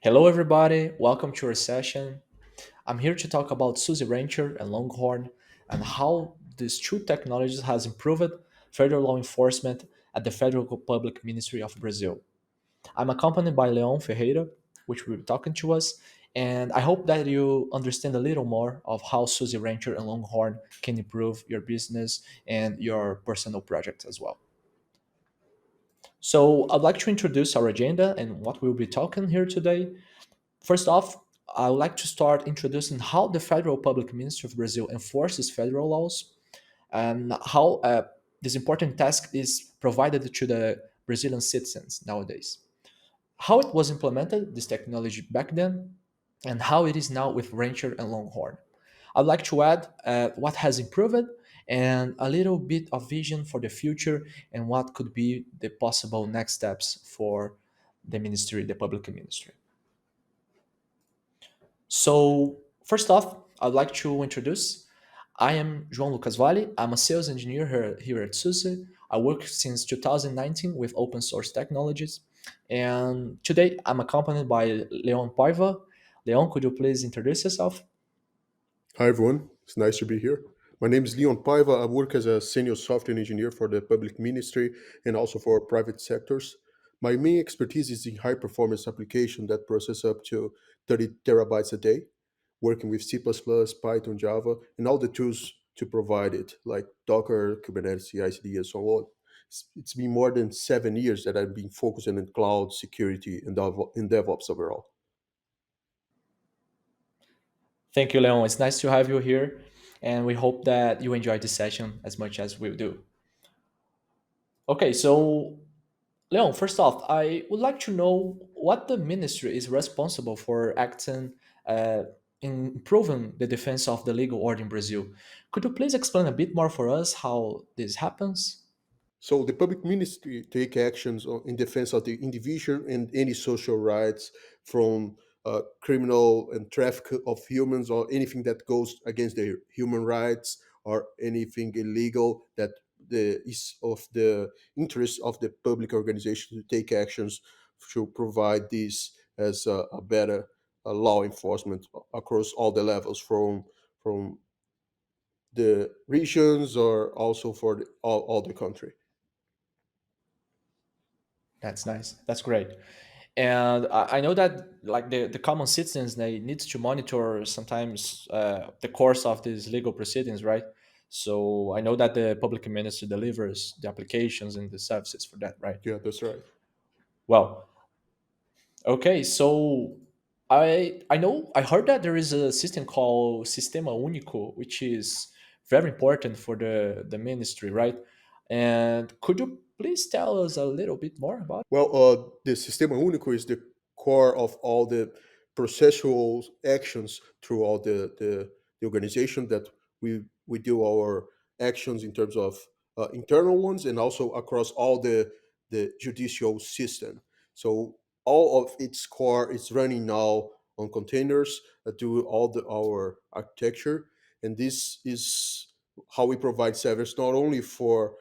Hello, everybody. Welcome to our session. I'm here to talk about SUSE Rancher and Longhorn and how these two technologies has improved federal law enforcement at the Federal Public Ministry of Brazil. I'm accompanied by Leon Ferreira, which will be talking to us, and I hope that you understand a little more of how SUSE Rancher and Longhorn can improve your business and your personal projects as well. So I'd like to introduce our agenda and what we'll be talking here today. First off, I would like to start introducing how the Federal Public Ministry of Brazil enforces federal laws and how this important task is provided to the Brazilian citizens nowadays. How it was implemented, this technology back then, and how it is now with Rancher and Longhorn. I'd like to add what has improved and a little bit of vision for the future and what could be the possible next steps for the ministry, the public ministry. So, first off, I'd like to introduce I am João Lucas Vale. I'm a sales engineer here at SUSE. I work since 2019 with open source technologies. And today I'm accompanied by LEONN PAIVA. Leon, could you please introduce yourself? Hi everyone, it's nice to be here. My name is Leon Paiva. I work as a senior software engineer for the public ministry and also for private sectors. My main expertise is in high performance application that process up to 30 terabytes a day, working with C++, Python, Java, and all the tools to provide it, like Docker, Kubernetes, CI/CD, and so on. It's been more than 7 years that I've been focusing on cloud security and in DevOps overall. Thank you, Leon. It's nice to have you here. And we hope that you enjoy this session as much as we do. Okay, so Leon, first off, I would like to know what the ministry is responsible for acting uh, in improving the defense of the legal order in Brazil. Could you please explain a bit more for us how this happens? So the public ministry take actions in defense of the individual and any social rights from criminal and traffic of humans or anything that goes against their human rights or anything illegal that is of the interest of the public organization to take actions to provide this as a better law enforcement across all the levels from the regions or also for all the country. That's nice. That's great. And I know that like the common citizens, they need to monitor sometimes the course of these legal proceedings, right? So I know that the public ministry delivers the applications and the services for that, right? Yeah, that's right. Well, okay, so I know I heard that there is a system called Sistema Unico, which is very important for the ministry, right? And could you please tell us a little bit more about it? Well, the Sistema Único is the core of all the processual actions throughout the organization that we do our actions in terms of internal ones and also across all the judicial system. So all of its core is running now on containers that do all our architecture, and this is how we provide service not only for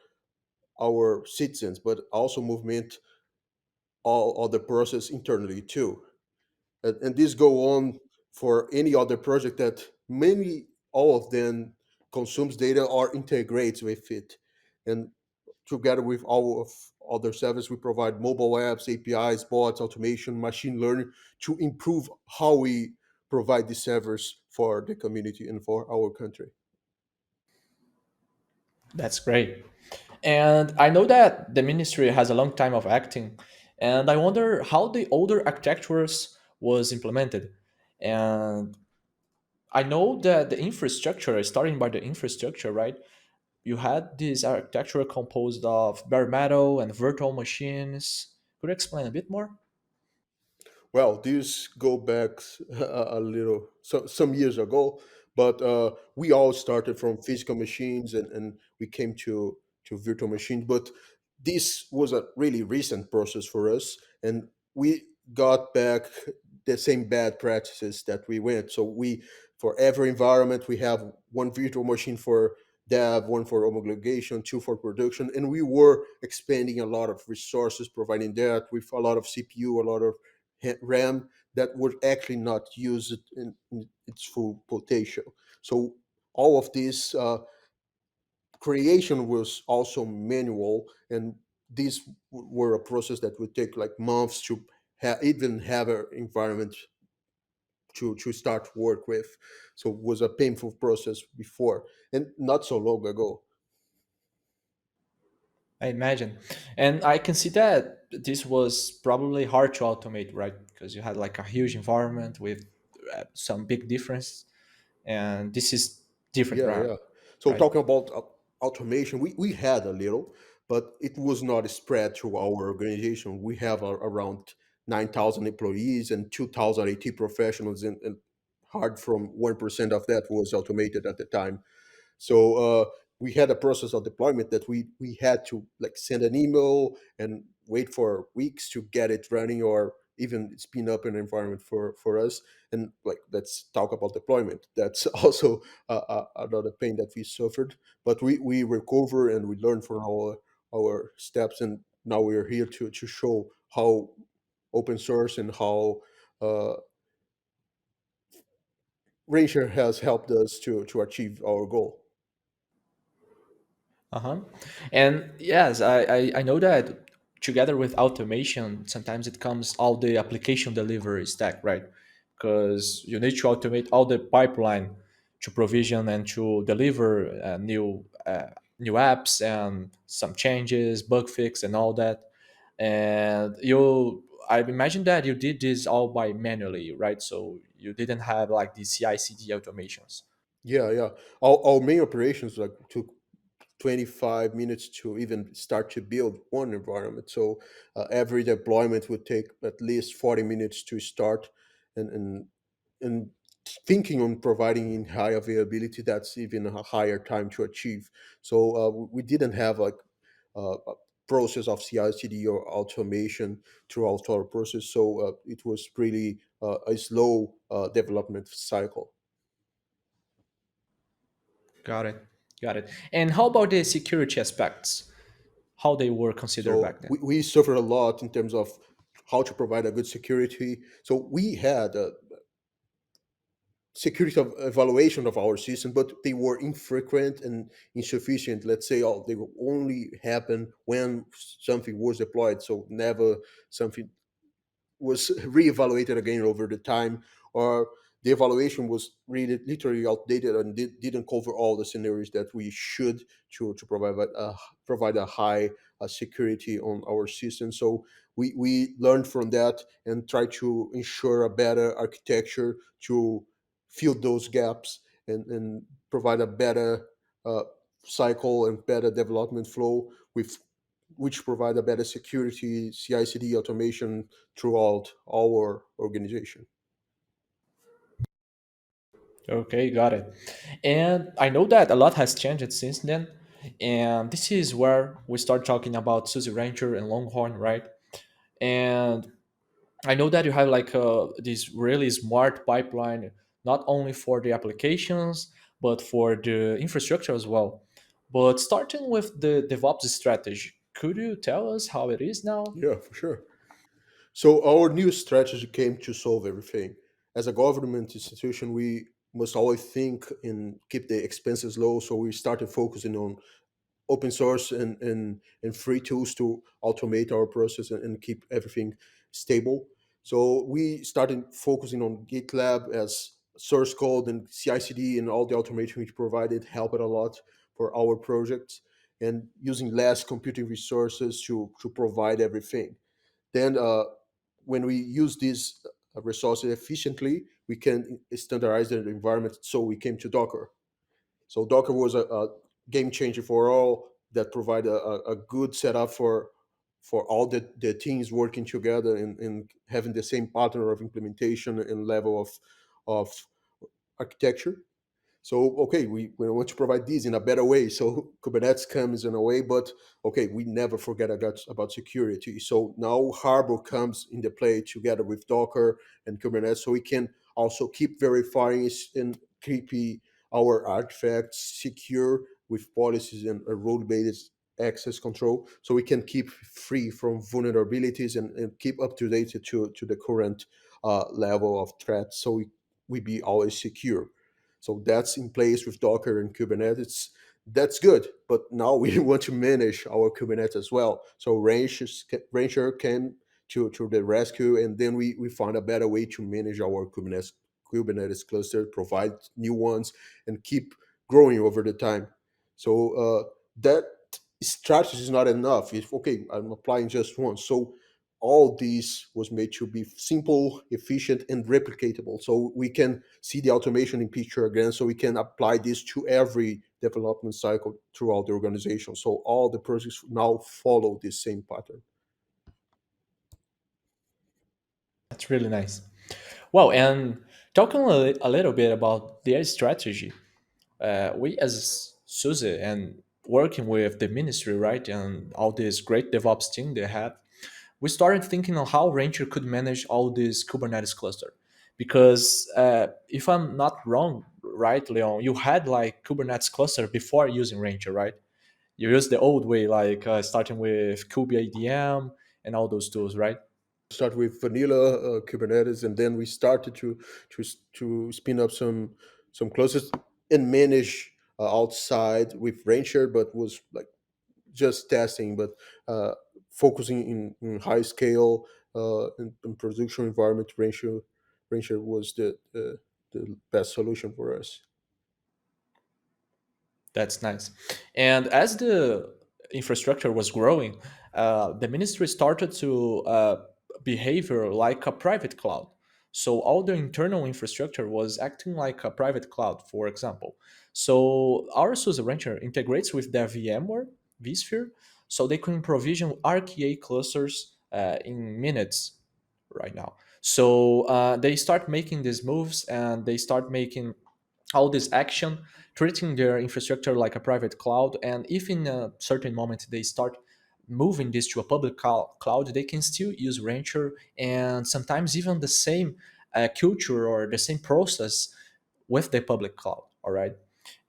our citizens but also movement all other process internally too. And this go on for any other project that mainly all of them consumes data or integrates with it. And together with all of other services, we provide mobile apps, APIs, bots, automation, machine learning to improve how we provide the servers for the community and for our country. That's great. And I know that the ministry has a long time of acting, and I wonder how the older architectures was implemented. And I know that the infrastructure, starting by the infrastructure, right? You had this architecture composed of bare metal and virtual machines. Could you explain a bit more? Well, these go back a little, some years ago, but we all started from physical machines and we came to virtual machines. But this was a really recent process for us, and we got back the same bad practices that we went. So we, for every environment, we have one virtual machine for dev, one for homologation, two for production, and we were expanding a lot of resources, providing that with a lot of CPU, a lot of RAM that were actually not used in its full potential. So all of this creation was also manual, and these were a process that would take like months to even have an environment to start work with. So it was a painful process before, and not so long ago. I imagine. And I can see that this was probably hard to automate, right? Because you had like a huge environment with some big difference, and this is different, Yeah, right? yeah. So Right? talking about automation, we had a little, but it was not spread through our organization. We have around 9,000 employees and 2,000 IT professionals, and hard from 1% of that was automated at the time. So we had a process of deployment that we had to like send an email and wait for weeks to get it running, or even spin up an environment for us. And like, let's talk about deployment. That's also another pain that we suffered, but we recover and we learn from our steps, and now we are here to show how open source and how uh, Rancher has helped us to achieve our goal. Uh-huh. And yes, I know that together with automation, sometimes it comes all the application delivery stack, right? Because you need to automate all the pipeline to provision and to deliver new apps and some changes, bug fix, and all that. And I imagine that you did this all by manually, right? So you didn't have like the CI/CD automations. Yeah, yeah. Our main operations like took 25 minutes to even start to build one environment. So every deployment would take at least 40 minutes to start, and and thinking on providing in high availability, that's even a higher time to achieve. So we didn't have like a process of CI/CD or automation throughout our process. So it was really a slow development cycle. Got it. Got it. And how about the security aspects? How they were considered So back then? we suffered a lot in terms of how to provide a good security. So we had a security of evaluation of our system, but they were infrequent and insufficient. Let's say, oh, they will only happen when something was deployed. So never something was reevaluated again over the time, or the evaluation was really literally outdated and didn't cover all the scenarios that we should to provide a high security on our system. So we learned from that and try to ensure a better architecture to fill those gaps, and provide a better uh, cycle and better development flow with which provide a better security CI/CD automation throughout our organization. Okay, got it. And I know that a lot has changed since then. And this is where we start talking about SUSE Rancher and Longhorn, right? And I know that you have like this really smart pipeline, not only for the applications, but for the infrastructure as well. But starting with the DevOps strategy, could you tell us how it is now? Yeah, for sure. So our new strategy came to solve everything. As a government institution, we must always think and keep the expenses low. So we started focusing on open source and free tools to automate our process and keep everything stable. So we started focusing on GitLab as source code, and CI/CD and all the automation which provided helped a lot for our projects, and using less computing resources to provide everything. Then when we use these resources efficiently, we can standardize the environment. So we came to Docker. So Docker was a game changer for all, that provide a good setup for all the teams working together, and having the same pattern of implementation and level of architecture. So okay, we want to provide these in a better way. So Kubernetes comes in a way, but okay, we never forget about security. So now Harbor comes into play together with Docker and Kubernetes, so we can also keep verifying and keep our artifacts secure with policies and a role-based access control, so we can keep free from vulnerabilities and keep up to date to the current level of threat, so we be always secure. So that's in place with Docker and Kubernetes. That's good, but now we want to manage our Kubernetes as well. So Rancher came to the rescue, and then we found a better way to manage our Kubernetes cluster, provide new ones, and keep growing over the time. So that strategy is not enough. If okay, I'm applying just one. So all these was made to be simple, efficient, and replicatable. So we can see the automation in picture again. So we can apply this to every development cycle throughout the organization. So all the projects now follow this same pattern. That's really nice. Well, and talking a little bit about their strategy, we as SUSE and working with the ministry, right, and all this great DevOps team they have, we started thinking on how Rancher could manage all this Kubernetes cluster. Because if I'm not wrong, right, Leon, you had like Kubernetes cluster before using Rancher, right? You used the old way, like starting with kubeadm and all those tools, right? Start with vanilla Kubernetes, and then we started to spin up some clusters and manage outside with Rancher, but was like just testing, but uh, focusing in high scale in production environment. Rancher was the best solution for us. That's nice. And as the infrastructure was growing, the ministry started to behavior like a private cloud. So all the internal infrastructure was acting like a private cloud, for example. So our SUSE Rancher integrates with their VMware vSphere, so they can provision RKA clusters in minutes right now. So they start making these moves and they start making all this action, treating their infrastructure like a private cloud. And if in a certain moment they start moving this to a public cloud, they can still use Rancher and sometimes even the same culture or the same process with the public cloud. All right.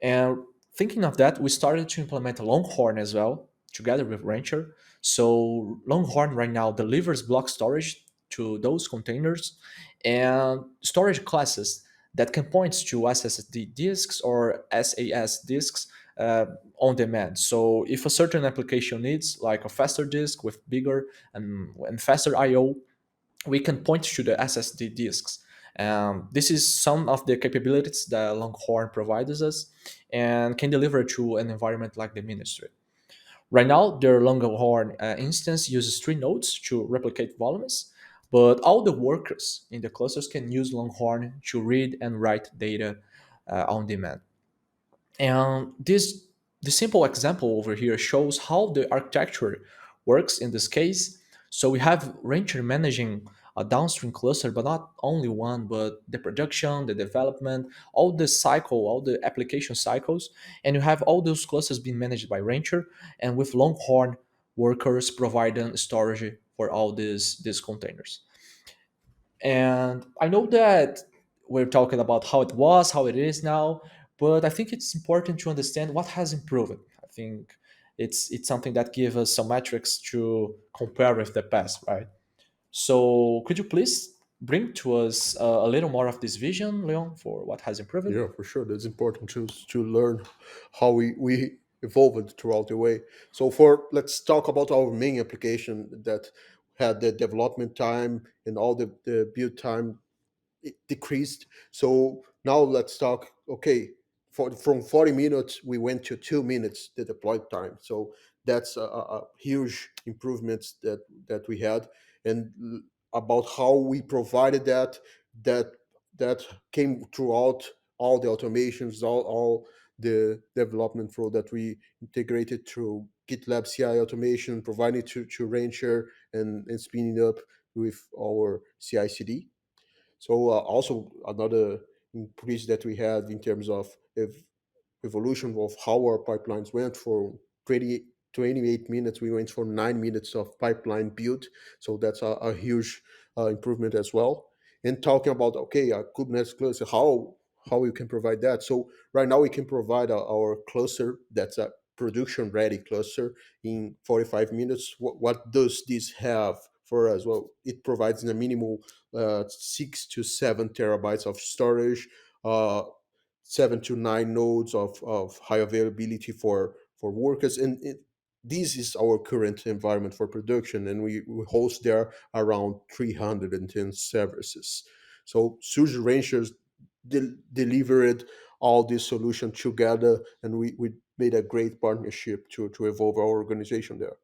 And thinking of that, we started to implement Longhorn as well, together with Rancher. So Longhorn right now delivers block storage to those containers and storage classes that can point to SSD disks or SAS disks on demand. So if a certain application needs like a faster disk with bigger and faster I/O, we can point to the SSD disks. This is some of the capabilities that Longhorn provides us and can deliver to an environment like the ministry. Right now, their Longhorn instance uses 3 nodes to replicate volumes, but all the workers in the clusters can use Longhorn to read and write data on demand. And the simple example over here shows how the architecture works in this case. So we have Rancher managing a downstream cluster, but not only one, but the production, the development, all the cycle, all the application cycles. And you have all those clusters being managed by Rancher and with Longhorn workers providing storage for all these containers. And I know that we're talking about how it was, how it is now, but I think it's important to understand what has improved. I think it's something that gives us some metrics to compare with the past, right? So could you please bring to us a little more of this vision, Leon, for what has improved? Yeah, for sure. That's important to learn how we evolved throughout the way. So for let's talk about our main application that had the development time and all the build time it decreased. So now let's talk. Okay, from 40 minutes we went to 2 minutes the deploy time. So that's a huge improvements that we had, and about how we provided that that came throughout all the automations, all the development flow that we integrated through GitLab CI automation, providing to Rancher and spinning up with our CI/CD. So also another increase that we had in terms of evolution of how our pipelines went for 28 minutes. We went for 9 minutes of pipeline build. So that's a huge improvement as well. And talking about, okay, Kubernetes cluster, how you can provide that. So right now we can provide our cluster that's a production ready cluster in 45 minutes. What does this have for us? Well, it provides in a minimal 6 to 7 terabytes of storage, uh, 7 to 9 nodes of high availability for workers, and this is our current environment for production, and we host there around 310 services. So SUSE Ranchers delivered all this solution together, and we made a great partnership to evolve our organization there.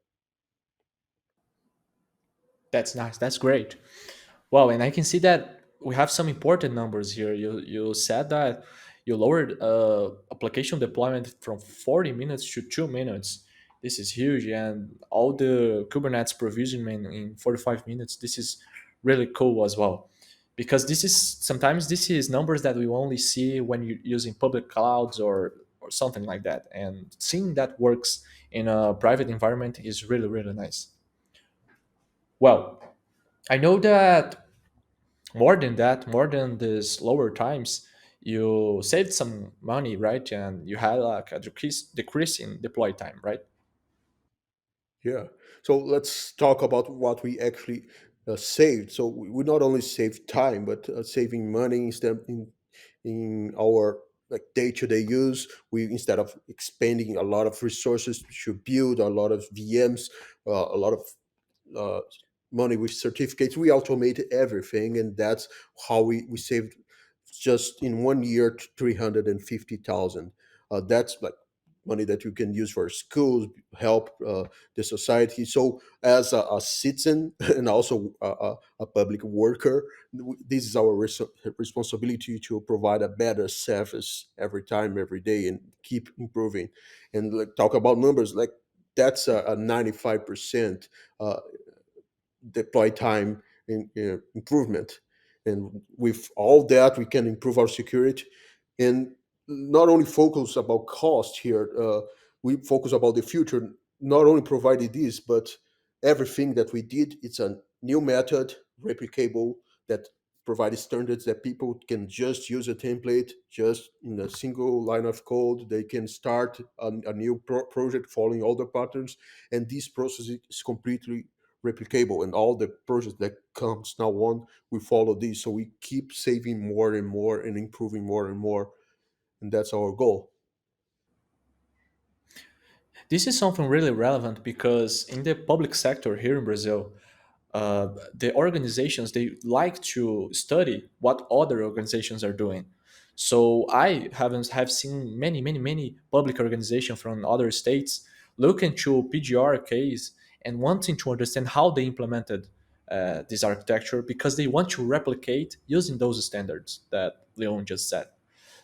That's nice. That's great. Wow, and I can see that we have some important numbers here. You said that you lowered application deployment from 40 minutes to 2 minutes. This is huge, and all the Kubernetes provisioning in 45 minutes. This is really cool as well, because this is sometimes this is numbers that we only see when you're using public clouds or something like that, and seeing that works in a private environment is really really nice. Well, I know that more than that, more than these lower times, you saved some money, right? And you had like a decrease in deploy time, right? Yeah. So let's talk about what we actually saved. So we not only saved time, but saving money instead in our like day-to-day use. We instead of expending a lot of resources to build a lot of VMs, a lot of uh, money with certificates. We automated everything, and that's how we saved just in 1 year 350,000. That's like money that you can use for schools, help the society. So, as a citizen and also a public worker, this is our responsibility to provide a better service every time, every day, and keep improving. And like, talk about numbers like that's a 95% uh, deploy time improvement. And with all that, we can improve our security and not only focus about cost here. We focus about the future. Not only provided this, but everything that we did, it's a new method, replicable, that provides standards that people can just use a template just in a single line of code. They can start a new project following all the patterns, and this process is completely replicable, and all the projects that comes now on we follow this, so we keep saving more and more and improving more and more, and that's our goal. This is something really relevant because in the public sector here in Brazil, the organizations they like to study what other organizations are doing. So I haven't have seen many public organizations from other states look into PGR case and wanting to understand how they implemented this architecture because they want to replicate using those standards that Leon just said.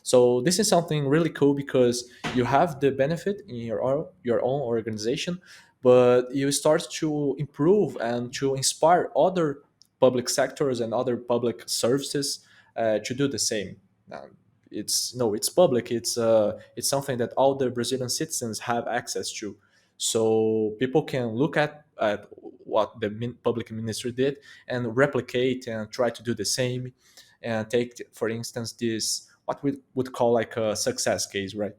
So this is something really cool because you have the benefit in your own organization, but you start to improve and to inspire other public sectors and other public services to do the same. Um, it's no, it's public. It's something that all the Brazilian citizens have access to, so people can look at what the public ministry did and replicate and try to do the same, and take for instance this what we would call like a success case, right?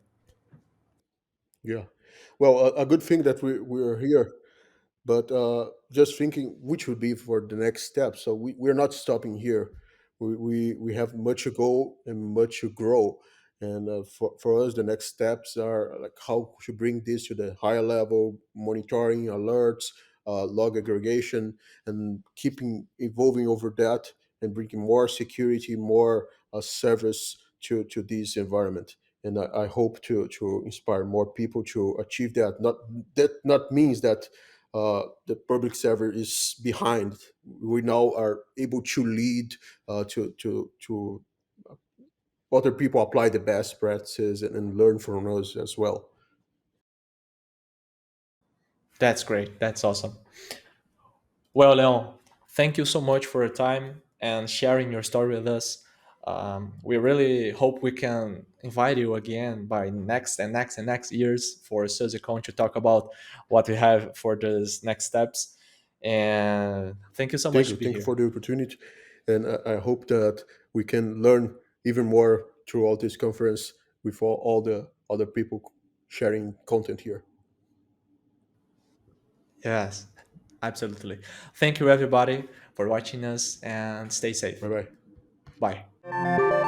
Yeah, well, a good thing that we're here. But just thinking which would be for the next step. So we're not stopping here. We have much to go and much to grow. And for us, the next steps are like how to bring this to the higher level, monitoring, alerts, log aggregation, and keeping evolving over that and bringing more security, more service to this environment. And I hope to inspire more people to achieve that. Not that not means that the public server is behind. We now are able to lead to other people apply the best practices and learn from us as well. That's great. That's awesome. Well, Leon, thank you so much for your time and sharing your story with us. We really hope we can invite you again by next years for SUSECON to talk about what we have for those next steps. And thank you so much to be Thank you here. for the opportunity, and I hope that we can learn even more throughout this conference with all the other people sharing content here. Yes, absolutely. Thank you, everybody, for watching us, and stay safe. Bye bye. Bye.